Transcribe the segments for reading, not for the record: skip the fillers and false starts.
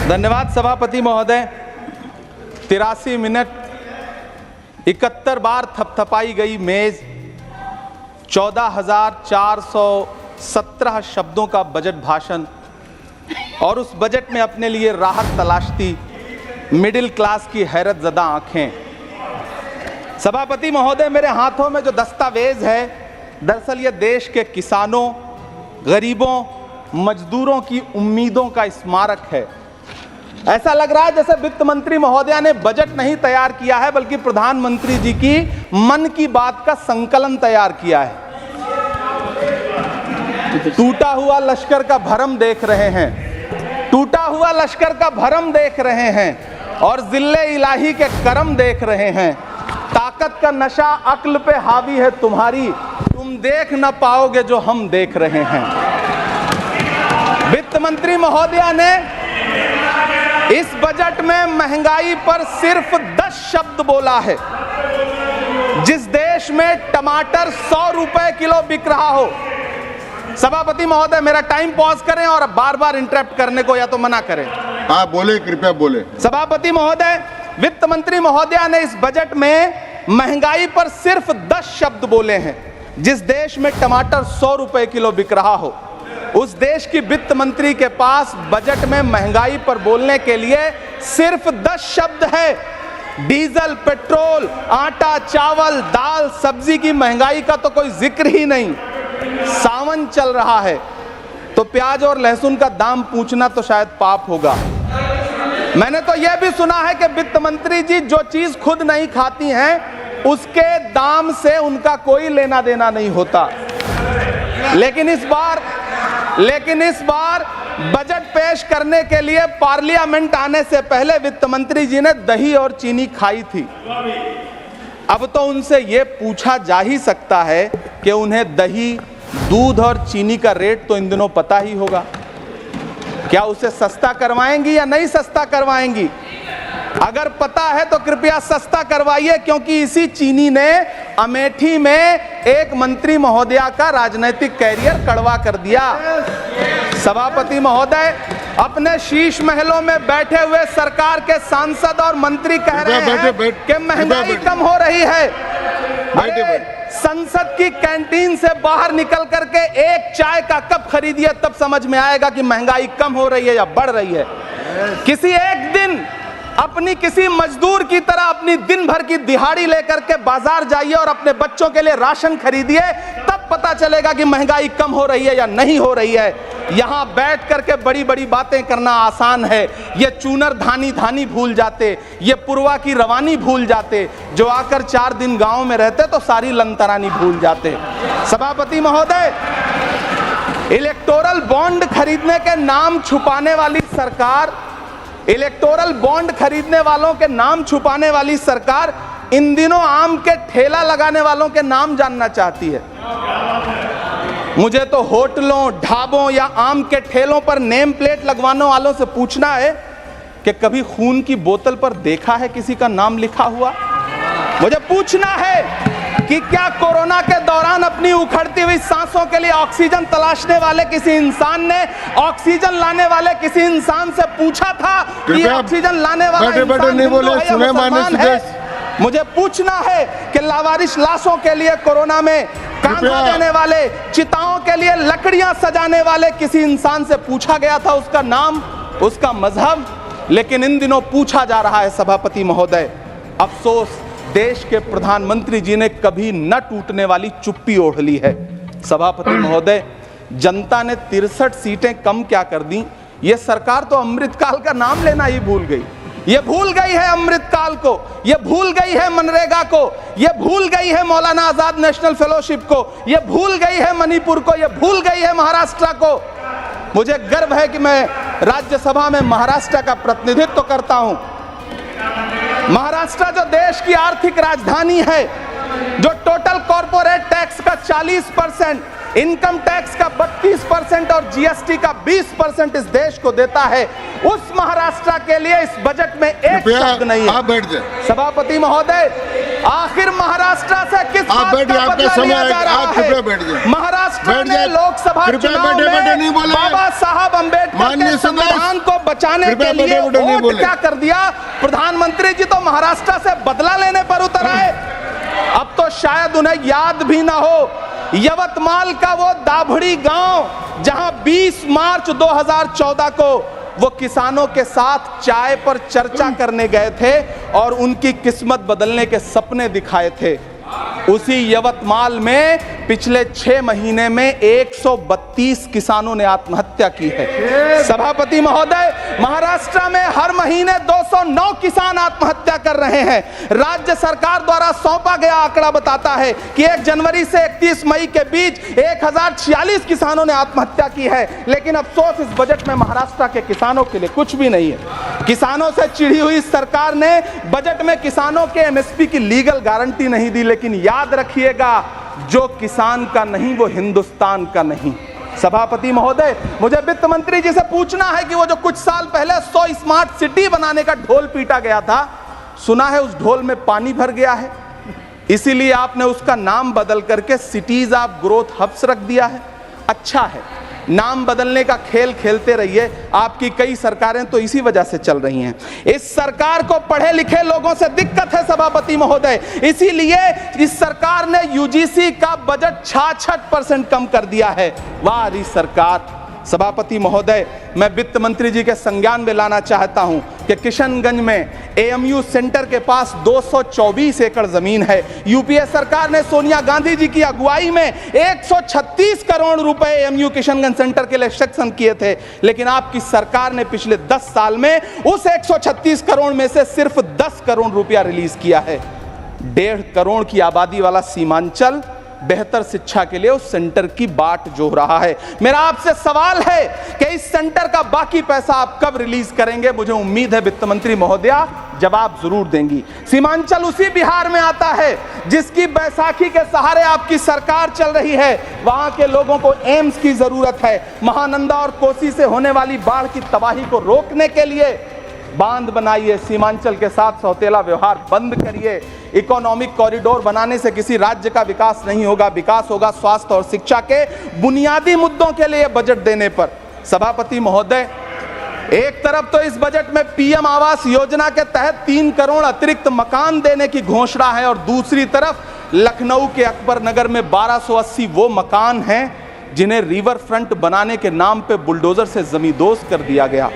धन्यवाद सभापति महोदय। 83 मिनट 71 बार थपथपाई गई मेज, 14,417 शब्दों का बजट भाषण और उस बजट में अपने लिए राहत तलाशती मिडिल क्लास की हैरतज़दा आंखें। सभापति महोदय, मेरे हाथों में जो दस्तावेज है, दरअसल ये देश के किसानों, गरीबों, मजदूरों की उम्मीदों का स्मारक है। ऐसा लग रहा है जैसे वित्त मंत्री महोदया ने बजट नहीं तैयार किया है, बल्कि प्रधानमंत्री जी की मन की बात का संकलन तैयार किया है। टूटा हुआ लश्कर का भरम देख रहे हैं, टूटा हुआ लश्कर का भरम देख रहे हैं और जिल्ले इलाही के करम देख रहे हैं। ताकत का नशा अक्ल पे हावी है तुम्हारी, तुम देख न पाओगे जो हम देख रहे हैं। वित्त मंत्री महोदया ने इस बजट में महंगाई पर सिर्फ 10 शब्द बोला है। जिस देश में टमाटर 100 रुपए किलो बिक रहा हो। सभापति महोदय, मेरा टाइम पॉज करें और बार बार इंटरप्ट करने को या तो मना करें। हाँ बोले, कृपया बोले। सभापति महोदय, वित्त मंत्री महोदया ने इस बजट में महंगाई पर सिर्फ 10 शब्द बोले हैं। जिस देश में टमाटर 100 रुपए किलो बिक रहा हो, उस देश की वित्त मंत्री के पास बजट में महंगाई पर बोलने के लिए सिर्फ 10 शब्द है। डीजल, पेट्रोल, आटा, चावल, दाल, सब्जी की महंगाई का तो कोई जिक्र ही नहीं। सावन चल रहा है तो प्याज और लहसुन का दाम पूछना तो शायद पाप होगा। मैंने तो यह भी सुना है कि वित्त मंत्री जी जो चीज खुद नहीं खाती हैं, उसके दाम से उनका कोई लेना देना नहीं होता। लेकिन इस बार बजट पेश करने के लिए पार्लियामेंट आने से पहले वित्त मंत्री जी ने दही और चीनी खाई थी। अब तो उनसे यह पूछा जा ही सकता है कि उन्हें दही, दूध और चीनी का रेट तो इन दिनों पता ही होगा। क्या उसे सस्ता करवाएंगी या नहीं सस्ता करवाएंगी? अगर पता है तो कृपया सस्ता करवाइए, क्योंकि इसी चीनी ने अमेठी में एक मंत्री महोदया का राजनीतिक कैरियर कड़वा कर दिया। सभापति महोदय, अपने शीश महलों में बैठे हुए सरकार के सांसद और मंत्री कह रहे हैं कि महंगाई कम हो रही है। संसद की कैंटीन से बाहर निकल करके एक चाय का कप खरीदिए, तब समझ में आएगा कि महंगाई कम हो रही है या बढ़ रही है। किसी एक दिन अपनी किसी मजदूर की तरह अपनी दिन भर की दिहाड़ी लेकर के बाजार जाइए और अपने बच्चों के लिए राशन खरीदिए, तब पता चलेगा कि महंगाई कम हो रही है या नहीं हो रही है। यहां बैठ करके बड़ी बड़ी बातें करना आसान है। ये चूनर धानी धानी भूल जाते, ये पुरवा की रवानी भूल जाते, जो आकर 4 दिन गांव में रहते तो सारी लंतरानी भूल जाते। सभापति महोदय, इलेक्टोरल बॉन्ड खरीदने के नाम छुपाने वाली सरकार, इलेक्टोरल बॉन्ड खरीदने वालों के नाम छुपाने वाली सरकार इन दिनों आम के ठेला लगाने वालों के नाम जानना चाहती है। मुझे तो होटलों, ढाबों या आम के ठेलों पर नेम प्लेट लगवाने वालों से पूछना है कि कभी खून की बोतल पर देखा है किसी का नाम लिखा हुआ? मुझे पूछना है कि क्या कोरोना के दौरान अपनी उखड़ती हुई सांसों के लिए ऑक्सीजन तलाशने वाले किसी इंसान ने ऑक्सीजन लाने वाले किसी इंसान से पूछा था कि ऑक्सीजन लाने वाला इंसान हिंदू है या मुसलमान है? मुझे पूछना है कि लावारिश लाशों के लिए कोरोना में कांधा देने वाले, चिताओं के लिए लकड़ियां सजाने वाले किसी इंसान से पूछा गया था उसका नाम, उसका मजहब? लेकिन इन दिनों पूछा जा रहा है। सभापति महोदय, अफसोस देश के प्रधानमंत्री जी ने कभी न टूटने वाली चुप्पी ओढ़ ली है। सभापति महोदय, जनता ने 63 सीटें कम क्या कर दी, ये सरकार तो अमृतकाल का नाम लेना ही भूल गई। ये भूल गई है अमृतकाल को, ये भूल गई है मनरेगा को, ये भूल गई है मौलाना आजाद नेशनल फेलोशिप को, ये भूल गई है मणिपुर को, ये भूल गई है महाराष्ट्र को। मुझे गर्व है कि मैं राज्यसभा में महाराष्ट्र का प्रतिनिधित्व करता हूं। महाराष्ट्र जो देश की आर्थिक राजधानी है, जो टोटल कॉर्पोरेट टैक्स का 40%, इनकम टैक्स का 32% और जीएसटी का 20% इस देश को देता है, उस महाराष्ट्र के लिए इस बजट में एक शब्द नहीं है। आप बैठ जाए। सभापति महोदय, आखिर महाराष्ट्र से किस आप बात बैठिए, का आपका बदला समय लिया जा है, रहा आप है? कृपया बैठ जाइए। महाराष्ट्र बैठ ने जाइए। लोकसभा कृपया चुनाव बैठे नहीं में बोले। बाबा साहब अंबेडकर माननीय के सदस्य, संविधान को बचाने कृपया के लिए बैठे नहीं वोट बोले। क्या कर दिया? प्रधानमंत्री जी तो महाराष्ट्र से बदला लेने पर उतर आए। अब तो शायद उन्हें याद भी ना हो यवतमाल का वो दाभड़ी गांव जहां 20 मार्च 2014 को वो किसानों के साथ चाय पर चर्चा करने गए थे और उनकी किस्मत बदलने के सपने दिखाए थे। उसी यवतमाल में पिछले 6 महीने में 132 किसानों ने आत्महत्या की है। सभापति महोदय, महाराष्ट्र में हर महीने 209 किसान आत्महत्या कर रहे हैं। राज्य सरकार द्वारा सौंपा गया आंकड़ा बताता है कि 1 जनवरी से 31 मई के बीच 1046 किसानों ने आत्महत्या की है। लेकिन अफसोस, इस बजट में महाराष्ट्र के किसानों के लिए कुछ भी नहीं है। किसानों से चिढ़ी हुई सरकार ने बजट में किसानों के एमएसपी की लीगल गारंटी नहीं दी। लेकिन याद रखिएगा, जो किसान का नहीं वो हिंदुस्तान का नहीं। सभापति महोदय, मुझे वित्त मंत्री जी से पूछना है कि वो जो कुछ साल पहले 100 स्मार्ट सिटी बनाने का ढोल पीटा गया था, सुना है उस ढोल में पानी भर गया है, इसीलिए आपने उसका नाम बदल करके सिटीज ऑफ ग्रोथ हब्स रख दिया है। अच्छा है, नाम बदलने का खेल खेलते रहिए, आपकी कई सरकारें तो इसी वजह से चल रही हैं। इस सरकार को पढ़े लिखे लोगों से दिक्कत है सभापति महोदय, इसीलिए इस सरकार ने यूजीसी का बजट 66% कम कर दिया है। वाह इस सरकार। सभापति महोदय, मैं वित्त मंत्री जी के संज्ञान में लाना चाहता हूं कि किशनगंज में एएमयू सेंटर के पास 224 एकड़ जमीन है। यूपीए सरकार ने सोनिया गांधी जी की अगुवाई में 136 करोड़ रुपए एएमयू किशनगंज सेंटर के लिए सेक्शन किए थे। लेकिन आपकी सरकार ने पिछले 10 साल में उस 136 करोड़ में से सिर्फ 10 करोड़ रुपया रिलीज किया है। 1.5 करोड़ की आबादी वाला सीमांचल बेहतर शिक्षा के लिए उस सेंटर की बाट जोह रहा है। मेरा आपसे सवाल है कि इस सेंटर का बाकी पैसा आप कब रिलीज करेंगे? मुझे उम्मीद है वित्त मंत्री महोदया जवाब जरूर देंगी। सीमांचल उसी बिहार में आता है जिसकी बैसाखी के सहारे आपकी सरकार चल रही है। वहां के लोगों को एम्स की जरूरत है। महानंदा और कोसी से होने वाली बाढ़ की तबाही को रोकने के लिए बांध बनाइए, सीमांचल के साथ सौतेला व्यवहार बंद करिए। इकोनॉमिक कॉरिडोर बनाने से किसी राज्य का विकास नहीं होगा, विकास होगा स्वास्थ्य और शिक्षा के बुनियादी मुद्दों के लिए बजट देने पर। सभापति महोदय, एक तरफ तो इस बजट में पीएम आवास योजना के तहत 3 करोड़ अतिरिक्त मकान देने की घोषणा है और दूसरी तरफ लखनऊ के अकबर नगर में 1280 वो मकान हैं जिन्हें रिवर फ्रंट बनाने के नाम पे बुलडोजर से जमींदोज कर दिया गया।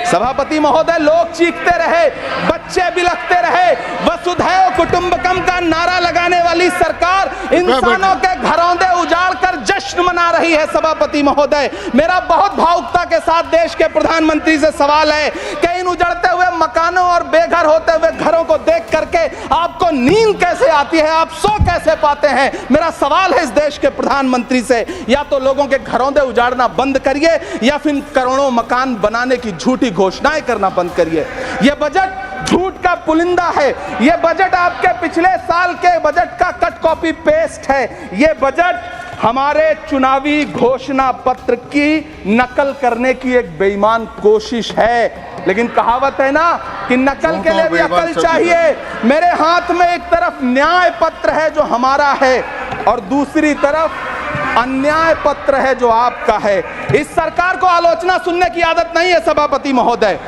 सभापति महोदय, लोग चीखते रहे, बच्चे बिलखते रहे, वसुधैव कुटुंबकम का नारा लगाने वाली सरकार इंसानों के घरौंदे उजाड़ कर जश्न मना रही है। सभापति महोदय, मेरा बहुत भावुकता के साथ देश के प्रधानमंत्री से सवाल है कि इन उजड़ते हुए मकानों और बेघर होते हुए घरों को देख करके आपको नींद कैसे आती है, आप सो कैसे पाते हैं? मेरा सवाल है इस देश के प्रधानमंत्री से, या तो लोगों के घरौंदे उजाड़ना बंद करिए या फिर करोड़ों मकान बनाने की झूठी घोषणाएं करना बंद करिए। यह बजट झूठ का पुलिंदा है। यह बजट आपके पिछले साल के बजट का कट कॉपी पेस्ट है। यह बजट हमारे चुनावी घोषणा पत्र की नकल करने की एक बेईमान कोशिश है। लेकिन कहावत है ना कि नकल के लिए भी अकल चाहिए। मेरे हाथ में एक तरफ न्याय पत्र है जो हमारा है और दूसरी तरफ अन्याय पत्र है जो आपका है। इस सरकार को आलोचना सुनने की आदत नहीं है सभापति महोदय।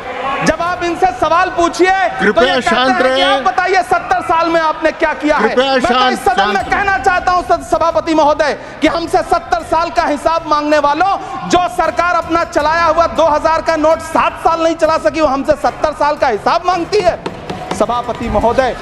जब आप इनसे सवाल पूछिए तो ये कहते हैं कि आप बताइए 70 साल में आपने क्या किया है। मैं तो इस सदन में कहना चाहता हूं सभापति महोदय कि हमसे 70 साल का हिसाब मांगने वालों, जो सरकार अपना चलाया हुआ 2000 का नोट 7 साल नहीं चला सकी, वो हमसे 70 साल का हिसाब मांगती है। सभापति महोदय,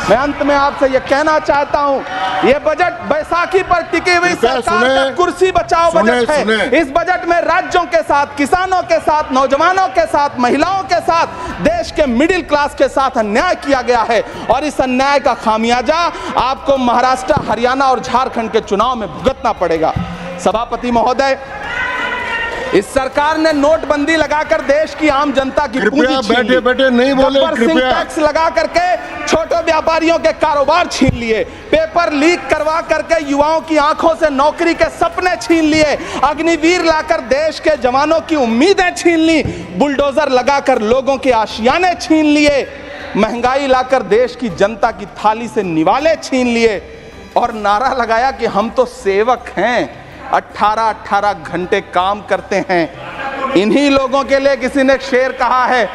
मैं अंत में आपसे यह कहना चाहता हूं, यह बजट बैसाखी पर टिकी हुई सरकार का कुर्सी बचाओ बजट है। इस बजट में राज्यों के साथ, किसानों के साथ, नौजवानों के साथ, महिलाओं के साथ, देश के मिडिल क्लास के साथ अन्याय किया गया है और इस अन्याय का खामियाजा आपको महाराष्ट्र, हरियाणा और झारखंड के चुनाव में भुगतना पड़ेगा। सभापति महोदय, इस सरकार ने नोटबंदी लगाकर देश की आम जनता की पूंजी छीन ली। बैठे नहीं बोले, कृपया। टैक्स लगा करके छोटे व्यापारियों के कारोबार छीन लिए, पेपर लीक करवा करके युवाओं की आंखों से नौकरी के सपने छीन लिए, अग्निवीर लाकर देश के जवानों की उम्मीदें छीन ली, बुलडोजर लगाकर लोगों के आशियाने छीन लिए। महंगाई लाकर देश की जनता की थाली से निवाले छीन लिए और नारा लगाया कि हम तो सेवक हैं, 18-18 घंटे काम करते हैं। इन्हीं लोगों के लिए किसी ने शेर कहा है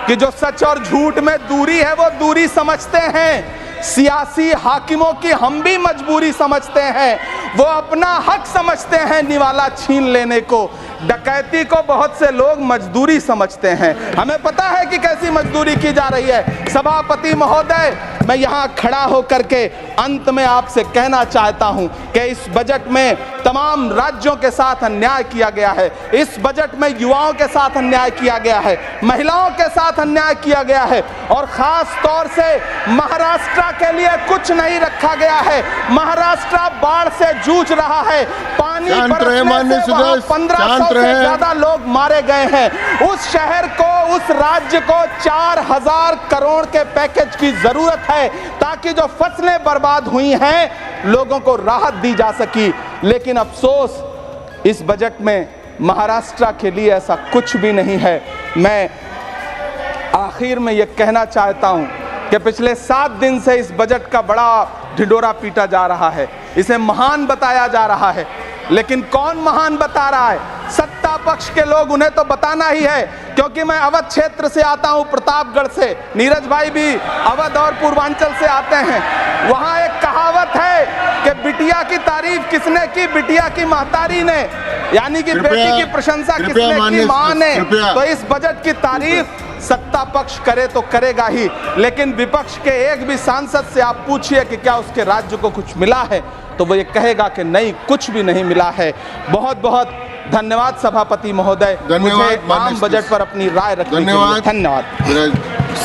कि जो सच और झूठ में दूरी है वो दूरी समझते हैं। सियासी हाकिमों की हम भी मजबूरी समझते हैं, वो अपना हक समझते हैं निवाला छीन लेने को। डकैती को बहुत से लोग मजदूरी समझते हैं। हमें पता है कि कैसी मजदूरी की जा रही है। सभापति महोदय, मैं यहाँ खड़ा होकर के अंत में आपसे कहना चाहता हूँ कि इस बजट में तमाम राज्यों के साथ अन्याय किया गया है। इस बजट में युवाओं के साथ अन्याय किया गया है, महिलाओं के साथ अन्याय किया गया है और खास तौर से महाराष्ट्र के लिए कुछ नहीं रखा गया है। महाराष्ट्र बाढ़ से जूझ रहा है, पानी बरसने से वहां 1500 से ज्यादा लोग मारे गए हैं। उस शहर को, उस राज्य को 4000 करोड़ के पैकेज की जरूरत है ताकि जो फसलें बर्बाद हुई हैं लोगों को राहत दी जा सकी। लेकिन अफसोस, इस बजट में महाराष्ट्र के लिए ऐसा कुछ भी नहीं है। मैं आखिर में यह कहना चाहता हूं कि पिछले 7 दिन से इस बजट का बड़ा ढिंढोरा पीटा जा रहा है, इसे महान बताया जा रहा है। लेकिन कौन महान बता रहा है? सत्ता पक्ष के लोग, उन्हें तो बताना ही है। क्योंकि मैं अवध क्षेत्र से आता हूं, प्रतापगढ़ से, नीरज भाई भी अवध और पूर्वांचल से आते हैं। वहां एक कहावत है कि बिटिया की तारीफ किसने की? बिटिया की महतारी ने, यानी कि बेटी की प्रशंसा किसने की? मां ने। तो इस बजट की तारीफ सत्ता पक्ष करे तो करेगा ही, लेकिन विपक्ष के एक भी सांसद से आप पूछिए कि क्या उसके राज्य को कुछ मिला है, तो वो ये कहेगा कि नहीं, कुछ भी नहीं मिला है। बहुत बहुत धन्यवाद सभापति महोदय, मुझे आम बजट पर अपनी राय रखने के लिए। धन्यवाद।